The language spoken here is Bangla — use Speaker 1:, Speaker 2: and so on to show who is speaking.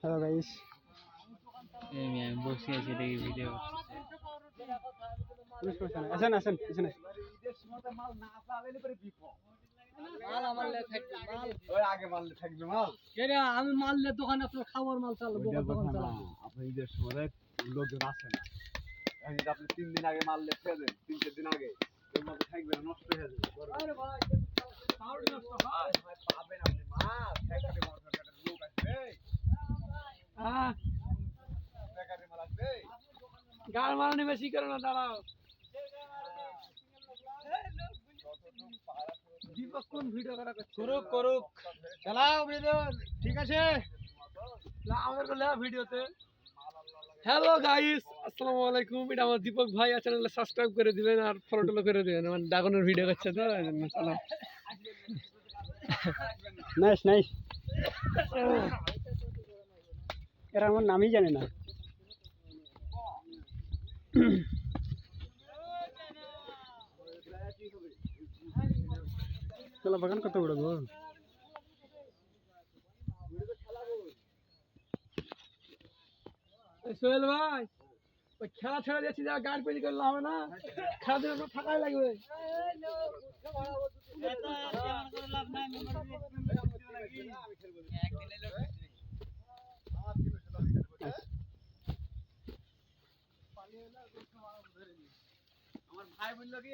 Speaker 1: হ্যালো গাইস,
Speaker 2: আমি বসে আছি দেখি ভিডিও
Speaker 1: আসেন আসেন পিছনে।
Speaker 3: আমি মারলে দোকানে আপনার খাবার মাল চালাবো, দোকান চালাবো।
Speaker 4: আপনি ঈদের সময় লোকজন আসে না। আপনি 3 দিন আগে মারলে ফেলে দেন, 3-4 দিন আগে ওর মধ্যে থাকবে না, নষ্ট হয়ে যাবে।
Speaker 3: আরে ভাই, পাউডার নষ্ট হয়।
Speaker 4: পাবেন আপনি মাছ, ফ্যাক্টরি মাল, ফ্যাক্টরি লোক আসবে,
Speaker 3: হ্যাঁ,
Speaker 4: ফ্যাক্টরি মাল আসবে।
Speaker 3: গাল মারানি বেশি করে না, দাঁড়াও। দীপক কোন ভিডিও করা করছে?
Speaker 1: করুক করুক, চালাও ভিডিও, ঠিক আছে।
Speaker 3: আমাদের বলে ভিডিওতে। হ্যালো গাইস, আসসালামু আলাইকুম। এটা আমার দীপক ভাই, চ্যানেলটা সাবস্ক্রাইব করে দিবেন আর ফলো টলো করে দিবেন। আমার ড্রাগনের ভিডিও করছে তো, এই জন্য চলো।
Speaker 1: নাইস নাইস, এরা আমার নামই জানে না। চলো বাগান কত বড় গো।
Speaker 3: সোহেল ভাই, ওই খেলা ছেড়ে দিয়েছি, যা গাড়ি পেলি করলে হবে না, খেলা দিলে আপনার ফাঁকাই লাগবে।
Speaker 4: আমার ভাই বললো কি